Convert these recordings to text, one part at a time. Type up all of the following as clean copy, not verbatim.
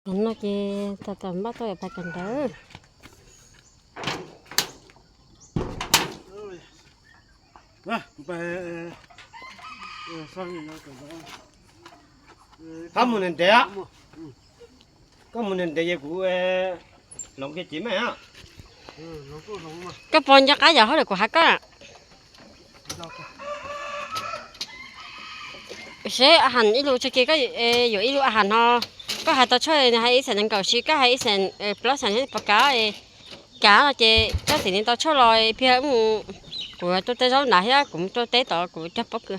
Nó kia tầm bắt tôi phải cần đỡ. Có một nền té á, có một nền té gì của lòng cái chim này á. Cái con chắc cái giờ hết được của hai cái. Sẽ hành ít lúa cho kia cái rồi ít lúa hành ho, có hai tao chơi này hay sản cầu xí cái hay sản plus sản hết bạc cá là chị cái thì nên tao chơi rồi phía của tôi tới đó nãy á cũng tôi tới tao của chấp bóc cơ.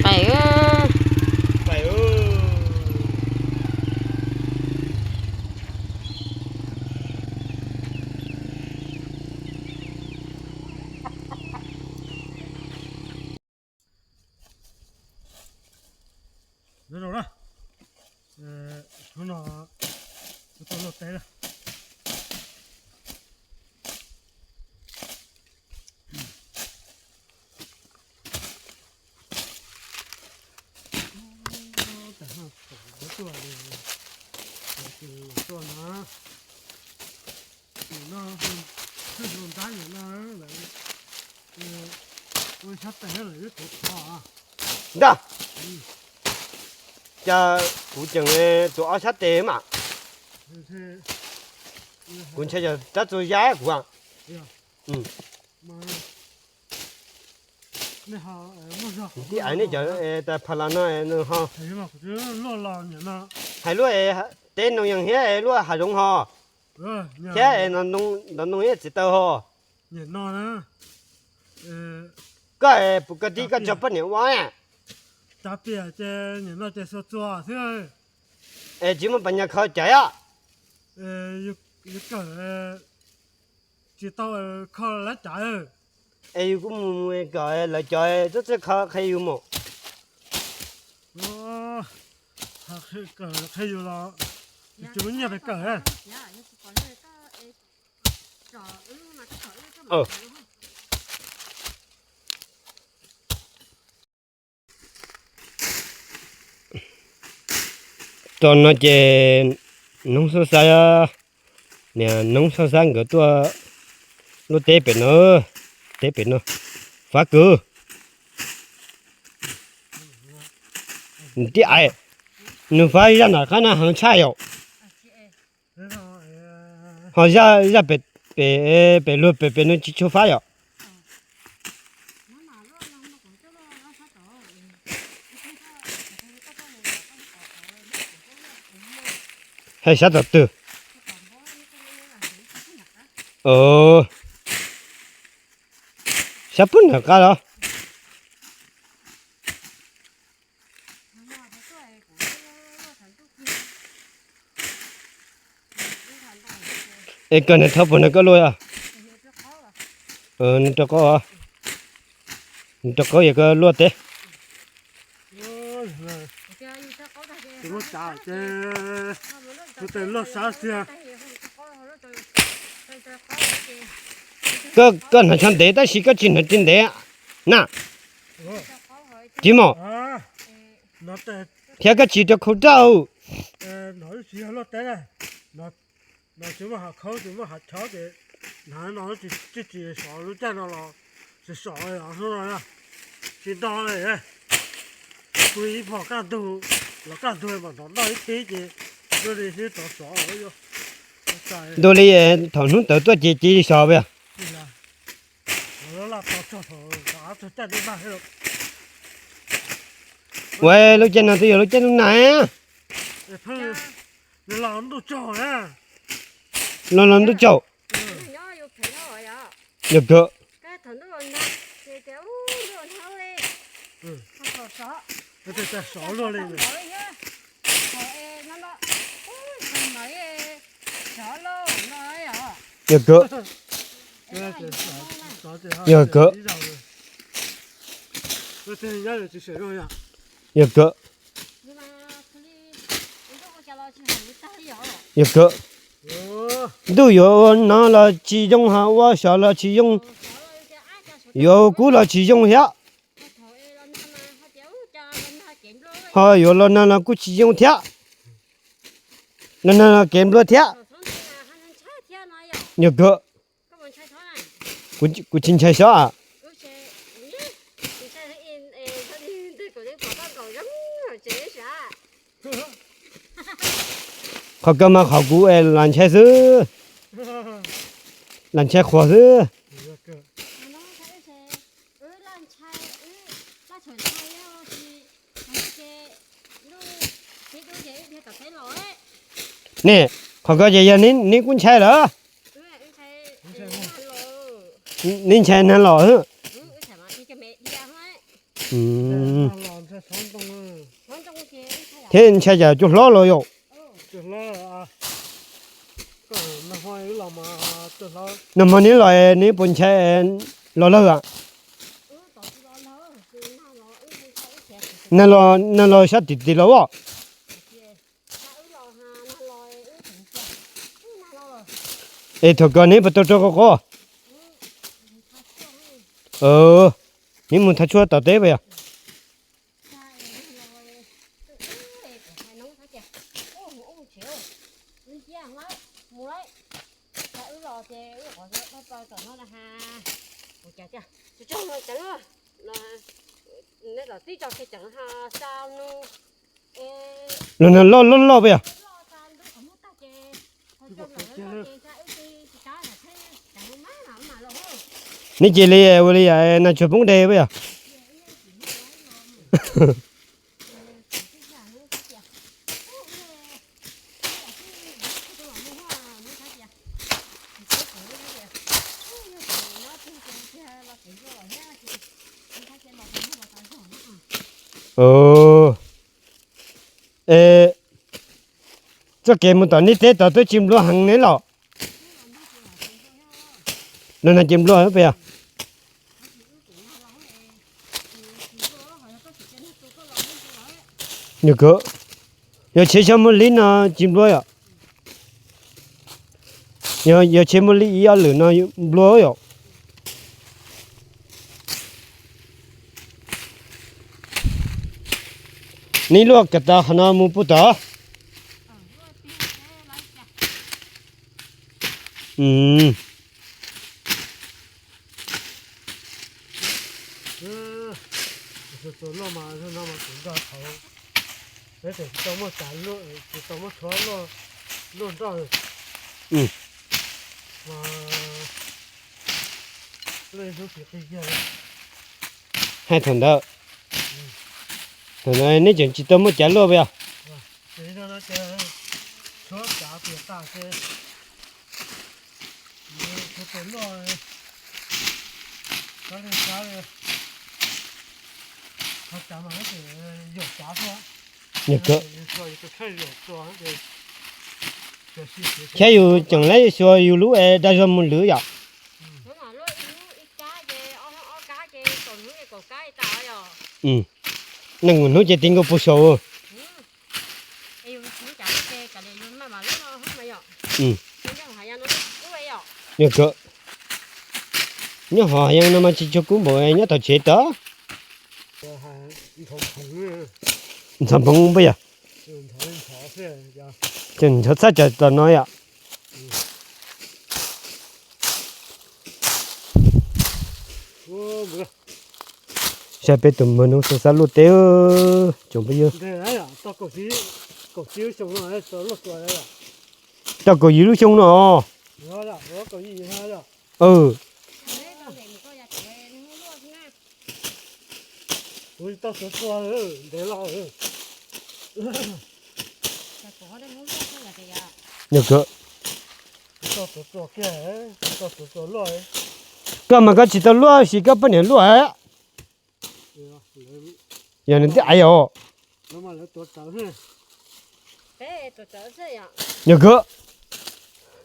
Phải Phải rồi đó, nó tôi lột tay rồi. đó. Cha cụ chừng tụi áo sát tê mà, cụ chơi giờ tắt rồi giá của anh. Thì anh ấy giờ ta phải làm nó ha. Hay lúc tên nông dân hết lúc hải đông ha. Thế nông hết chỉ tao ha. Cái bữa cái đi cái chụp bức nhiều quá à. Đặc biệt这人那在说做是只么半夜靠chạy á. 有个知道靠来炸cũng gọi là chạy rất khó hay yêu một. 他还有了就你别个Tao nói về nông sản sao nè nông sản của tôi nó tế bền nó phá cửa đi ai nó phá ra nào cái nào hàng chai rồi họ ra bể luôn bể nó chỉ cho phá rồi hay sao được từ sao bún được cả đó cái này thấp này có lôi à nó có gì cái lôi thế nó炸这得落啥子cái này chẳng để ta xí cái chuyện là chuyện đấy nè chỉ mà nó để theo cái chỉ cho khẩu trang nó chỉ nó để này nó chỉ mà hạt khẩu chỉ mà hạt cháo để nó chỉ sọ nó chạy nó là chỉ sọ rồi nó chỉ đo này quý bỏ cả đồ là cả đồ mà nó nói thế chứ rồi thì sẽ tỏ sọ rồi đôi này thằng nó tự tôi chỉ sọ vậy nó là tỏ sọ đó tôi chạy đi mà hết rồi喂lúc trên nào tôi lúc trên này nó làm đồ trò á nó làm đồ trò được cơ cái thằng nó còn nát thì kéo rồi tháo đi không có sợ cái sọ luôn đi được cơ được cơ được cơ được cơ都有拿了其中哈，我小了其中，有古了其中下。kiếm luôn ấy. ฮออยู่แล้วนั่นกูสิยงเถะนั่นเกมรถเถะ Rồi xong rồi là hai anh trai theo nói rồi. เนี่ยก็ Các bạn trai thôi này. กูชินใช้ซะ Ước chế, thì trai thấy in, sao đi từ cổ đến cổ con cổ giống rồi chế sao? เขาก็มาเขากูหลานใช้ซื้อหลานใช้ขวซื้อ Dạ, cơ. Mà nó thấy chế, lan trai, la chuẩn trai á, thì thằng chế, lu, thì lu chế thì cả thấy lỗi ấy. นี่เขาก็จะยันนี่คุณใช้เหรอ Anh trai, hello. นี่ใช้นั่นเหรอ Anh trai mà đi cho mẹ đi ăn ấy. อืม Dạ, làm cho sống đông ơi. Con trong cái chế, anh trai à? เทนใช้จะจุดล้อเลยอยู่ Được lo à. Có nó hoài là mà được lo. น้ำมันนี่ลอยนี่ปุ่นใช้ล้อเลยอ่ะ Tổ chức lo lỡ, thì nào nó, anh trai sẽ นั่นรอชัดติดแล้วอ่ะ เอถกนี่ประตูก็นี่มันทัชชัวต่อเตะไปอ่ะนั่นล้อไปอ่ะนี่เจลีเวลีน่าจะพุ่งเดไปอ่ะ这节目当你得到都进入行内了，那进入ไปอ่ะนี่ก็要切什么里呢进入呀要切么里要了呢不要你落个大河那么不大嗯 Rồi lo mà nó mà cũng ra thấu. Đấy thì tao mà trả lỗ, thì tao mà xóa lỗ ra. Ừ. Mà lên số thì cái kia. ให้ถึงแล้วถึงแล้วนี่จะต้องมาจัดรอบไปอ่ะ Thế cho nó cái xóa trả tiền ta cái. Nó cái lỗ này. Cái này trả này. Nó trả mà nó phải dọc trả thôi. นี่ก็ Rồi cái khai dọc cho nó để. แค่อยู่จังไรชัวอยู่รู้ได้ชมมันหรืออ่ะ นั่งนู้นจะติ้งก็ผู้ชายนี่ก็นี่หายังน้ำมันชิจุกุบ่อยนี่ต่อเช็ดต่อ Thằng khủng này. ทำพังไปอ่ะ Thằng thỏ xe. จนชัดจะตอนน้อยอ่ะ Ô, bữa. ใช่ไปตุ่มมันนู้นสารลุเตอจงไปเยอะ Đây đấy à, tao cậu xíu xong rồi, tao lột rồi đấy à. เจ้าก็อยู่รู้ชงเนาะ Đó là, đó cậu gì thế đó. เออ Ui, tao sửa qua rồi, để lo rồi. นี่ก็ Tao sửa kia ấy, tao sửa lo ấy. ก็มันก็จิตล้วนสิก็เป็นล้วน อย่างนั้นที่ไอ้อ๋อ Nó mà lấy tuột trắng thế. นี่ก็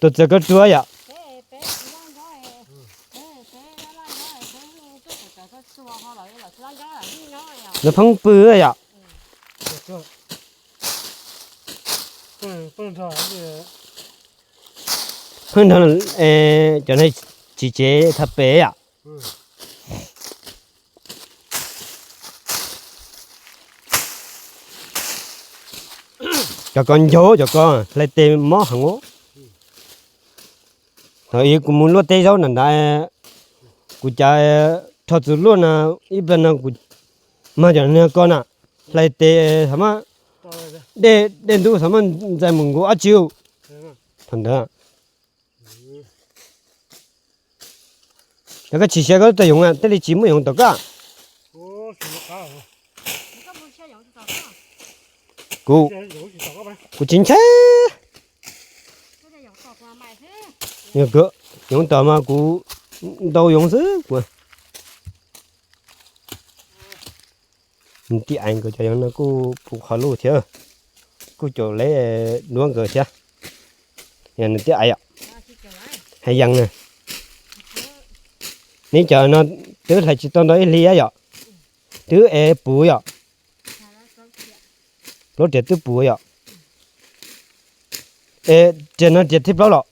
ตัวจะก็ตัวอ่ะแล้วพังปื้ออ่ะ Được rồi. Phân thỏ thì เพิ่นทางจะให้จีเจทับเปอ่ะ ừ. cho con dỗ cho con lấy tên mó hàng ngô rồi cũng muốn lúa tê rau nè đại cũng chạy thật sự luôn là ít bên là cũng mà cho nên con à lấy tê thằng mà để đủ thằng mà在蒙古阿舅thằng đó cái chỉ xe cái dùng à đây là chỉ mới dùng được cả cô chính xác nhớ cỡ dùng tờ mà cô đâu dùng chứ của tí anh của cho nó cô phụ khó luôn chứ cô chỗ lấy nuông cỡ chứ nhà nó tí ai ạ hay dần nè nếu chờ nó tứ là chỉ tao nói lia ạ tứ bùi ạ nó chết tứ bùi ạ trên nó chết thịt bao lọ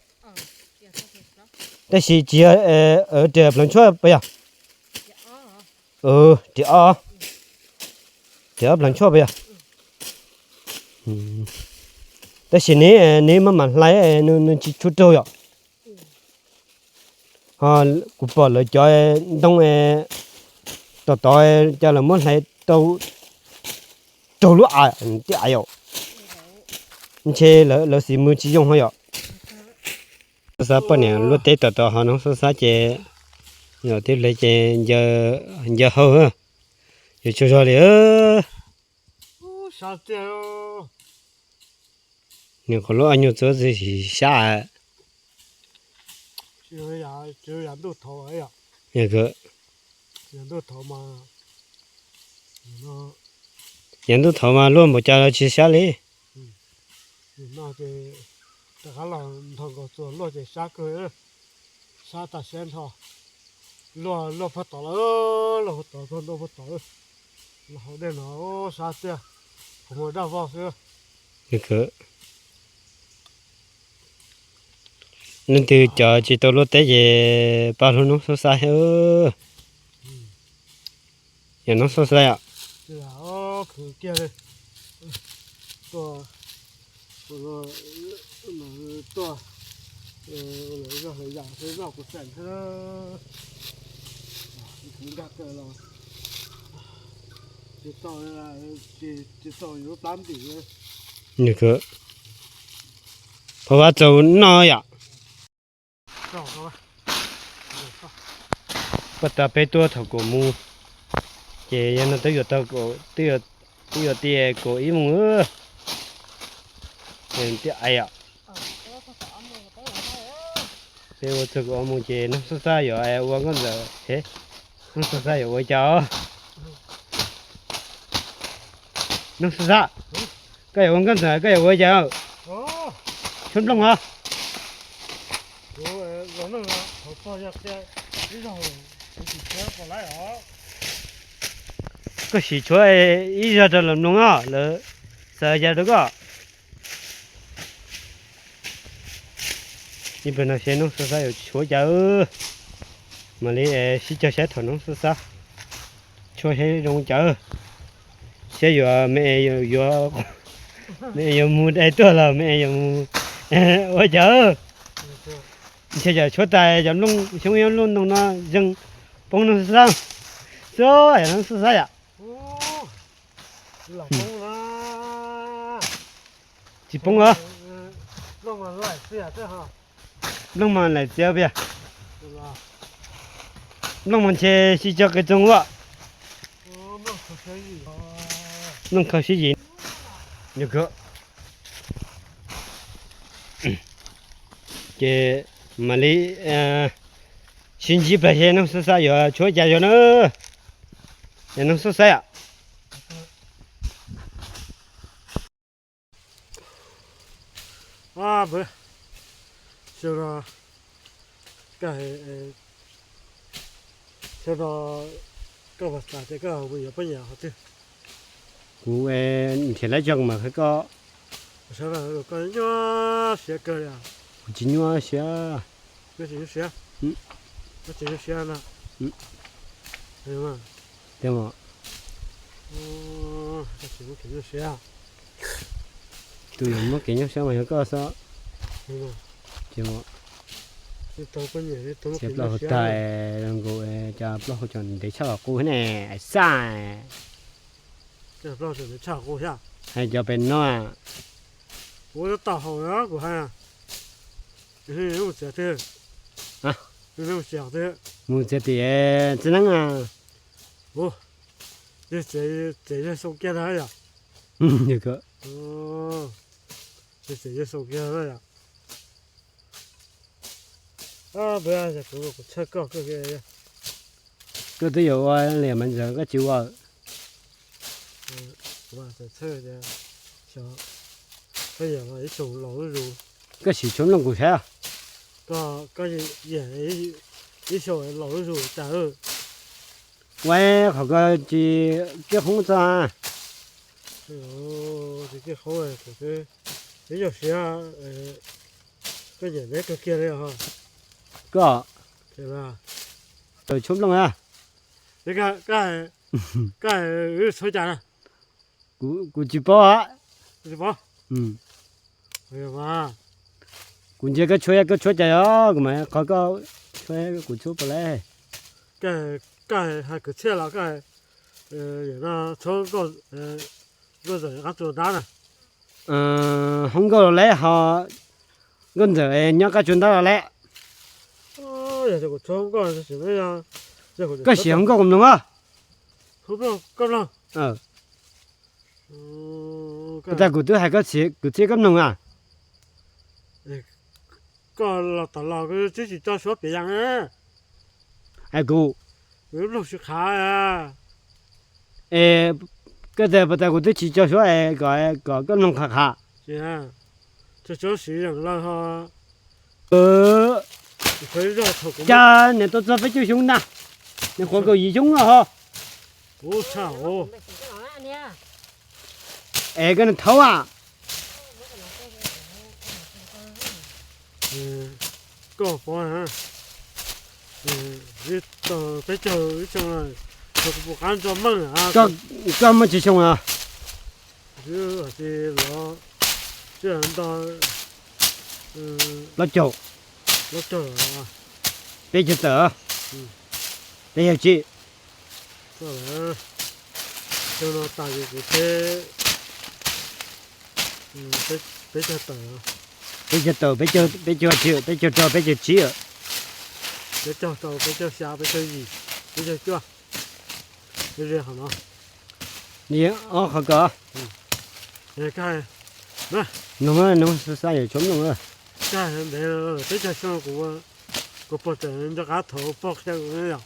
đây chỉ ở trên lần trước bây giờ chỉ lần trước bây giờ đây chỉ nếu mà lấy nó chỉ chút thôi ạ cũng bỏ lại cho đông tao cho là muốn lấy tao lúa à tí ai ạ chế lỡ xí mưa chỉ dùng thôi ạ sao bao nhiêu lúa tết tao họ nó sao chế rồi tiếp lấy chế giờ hầu ha giờ cho đi sao tiêu nhiều có lúa anh nhiều chỗ gì xa只有都头哎呀，那个人都头嘛，人都头嘛，乱不叫他去下里。那个大家人通过做落在下个下大线头，落不到了，落不到，好点了，啥子？我们这方式。那个。nên từ cho chị tôi lúc tới về bao lâu nó sốt sai hơn giờ nó sốt sai ạ cứ kia đây to rồi to rồi hơi dạng hơi vào của sảnh thế cũng đặt rồi chỉ to là chỉ to yếu 8 tỷ như thếเพราะว่าเจ้าน้อยอ่ะbắt đầu bé tua thầu cổ mu chị nó tới giờ tao cổ tới giờ tia cổ ý mùng ơ nên tia ai ạ bé tua thầu cổ mu chị nó sao sao giờ ai uống con giờ thế nó sao sao giờ quay cháu nó sao sao cái uống con giờ cái quay cháu chấm lông hả rồi nó họ cho ra cái rồi chỉ cho lại ở cái gì cho ý ra cho làm nông á là sợ ra được á đi bên nào xe nông sao sao cho chợ mà lấy xí cho xe thổi nông sao sao cho xe nông chợ xe vừa mẹ mua đây tôi là mẹ mua ở chợ bây giờ chỗ tại giờ luôn chúng em luôn đồng nó dừng bông nó sang rồi nó sao vậy chỉ bông à lông mà lại chơi bây lông mà chơi chỉ cho cái trong vợ lông không xí gì được cơ cái mà lấy xin chỉ phải xem nó sao giờ chúa cha cho nó sao ạ bữa sau đó cái vật sản cái bây giờ họ chứ cú thì lấy chồng mà phải có sau đó có nhớ sẽ cơ à chỉ nhớ sẽ cái gì sẽ cái gì sẽ là thế mà cái gì sẽ tu yo mo ke nyo sa ma yo ko sa 对吗？ je mo 这都不年，这都 je 给 plo 你 ho 写 ta 了。 rang go ja plo ho chon de cha ko ne ai sa 这不是你唱过下， hai jo ben no a 我要打好呀，我看。你用写的啊？你用写的， mu je ti e zhe nang a 不，这些手给他呀。 je ko 哦，这些手给他呀。啊，不要这个，我吃搞这个。 ko tu yo wa le man jo ga chu wa 我这吃的小，哎呀，一种老肉， ga si chon long ko sa 个也一小老肉，但是 wa ho ga ji ke hong za 哦，这个好哎，这个比较些个也那个给了哈， ko 对吧？ to chom long a 这个有抽奖了， ku ji po a 是吧？ 哎呀妈， ku je ga choi ga choi ja yo ko ma ko ko choi ku chu pa le 还给切了有那抽个个人还做单呢， hong go le ha ngon de nya ga chun da le 哦，也这个抽个是什么呀？这个 ga si hong go kom long a 投票够了， ờ 嗯， ta ku tu hai ga si ku ti kom long a 个老大老个自己照说别样哎， ai ku 有老师看呀。 e cái de ba ta ku tu chi cho so e ga kom long kha kha 行，这就是人了哈， 你可以让头工 cha ne to za fa chu shung na ne ko go yi shung a ha 不唱哦， e ga ne thau a 搞房啊，你到别叫一种了，这个不敢做梦啊， ga ma chi shung a 这这人到， la chou 我走了啊， be chi ta be ya chi 走了，就那大爷给别，别叫等啊， be chi ta be chi chi be chi ta be chi chi 别叫走，别叫下，别叫一，别叫叫，就这样了。 ni o kha ga 你看， no sa ye chom long a 干没了，这叫像我不等人家俺头包下人呀，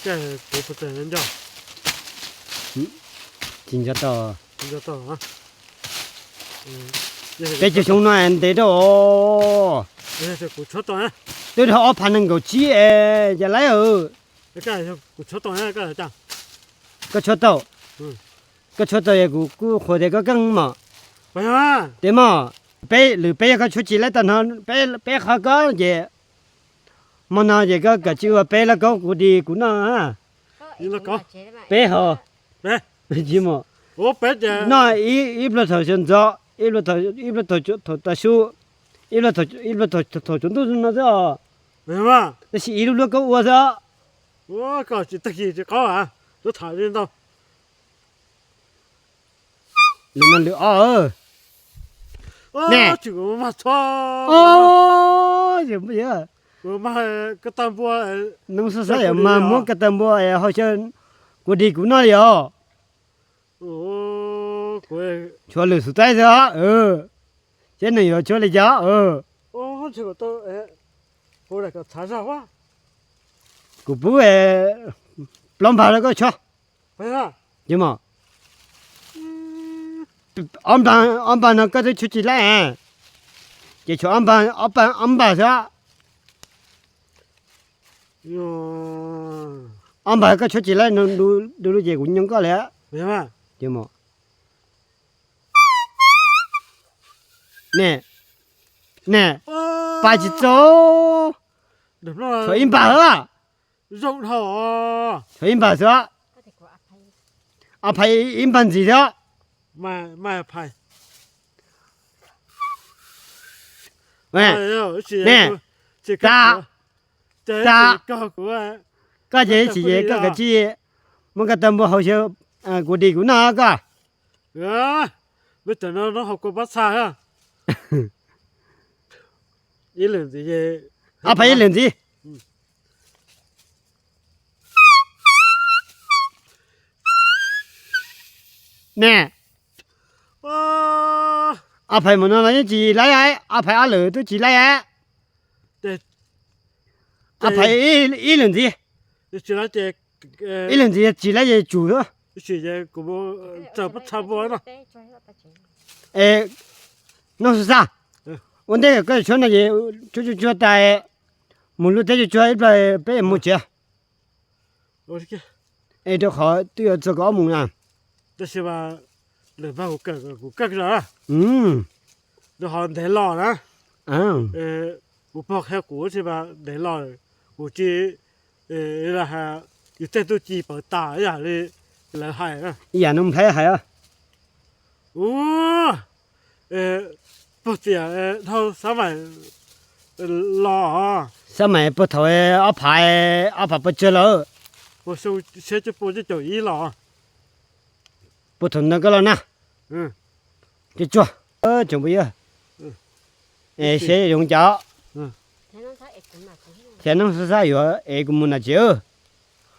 这我不等人家， jin ja ta 人家到啊，be chi shung na en de do 这古车党呀， tôi thọ phản ứng của chị giờ lấy ở 你干这古车党呀，干这样， cái chỗ tàu Ừ. cái chỗ tàu của hồi đấy có căng mà 不行啊， để mà bé lử bé cái chỗ chị lấy tận hơn bé khó có gì mà nó gì cái chữ bé là có của đi của nó bé hả 来， gì mà 我白的， nó ít là thầu chân gió ít là thầu ta su ít là thầu chúng tôi nó đó 明白？ 但是一路路个我说我搞这这些就搞啊，都讨论到， nó lừa Nè. 这个我妈操， gì bây giờ 我妈个单波， nông sản sản mà muốn cái tầm bò họ chơi của đi của nó rồi 哦，我。 cho lừa sụt tay rồi cái này rồi cho lấy giá哦，这个都我那个长沙话， của bố làm phải là có cho 不是， nhưng mà ông bà nó có thể chịu chỉ lại chỉ cho ông bà sao 哟， ông bà có chịu chỉ lại nó đủ gì cũng nhung có lẽ 明白？ nhưng mà nè nè 哦， bà chỉ cho 怎么 cho im bà à 肉头啊？ cho im bà sao à phải im bà gì đó 卖派， แม่ nè ta có của ก็เจสิเจก็กะจีมันก็ตำบ่เฮาเชกูดีกูนาก็ bây giờ nó học qua bắt xa ha ý là gì อาไปเล่นสิแน่ อาไปมันนั่นจีไล่ไอ้อาไปอาเหลือตัวจีไล่ไอ้ để อาไปอีเล่นสิ chỉ là để อีเล่นสิจีไล่จูเนาะ chỉ là của bố giờ bắt xa bố nó เอ๊ะน้องสุษาวันเด็กก็ชวนน่ะช่วยตายมุลุเตจะช่วยไปมุเจ ok เอ๊ะเดี๋ยวขอตัวจะก็มุงอ่ะ 这是吧เลยว่ากูกักแล้ว อืม เดี๋ยวหอนเดี๋ยวรอนะ อ้าว กูบอกแค่กูใช่ป่ะเดี๋ยวรอกูจีlà haอยู่แต่ตัวจีเปิดตาอย่างนี้เลยหายนะ อย่านมแพ้ให้อ่ะ โอ้ปกติเท่าสมัยรอ สมัยปะถอยเอาภายไปเจอแล้ว 我收写这波就叫一了， ปะถนนั้นก็แล้วนะ 嗯， จะจั่วจงไปเยอะเอ๊ะเสียยงเจ้า เสียน้องสุษาอยู่เอ๊ะกูมุนน่ะเจ้า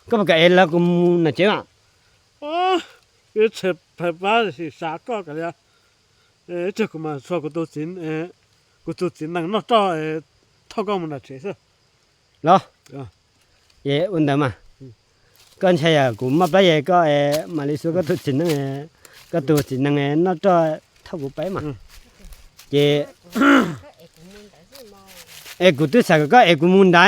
ก็บ่ก็เอ๊ะแล้วกูมุนน่ะเจ้า 哦，这吃排班是啥搞个了？这个嘛，说个都真，个都真能拿到讨个么那车是， เหรอ 啊， เย่อุ่นดามาก่อนใช่อ่ะกูมาไปเย่ก็มาเลเซียก็ตัวจินนั่งก็ตัวจินนั่งน่าจะเท่ากูไปมาเย่กูตัวสักก็กูมุนได้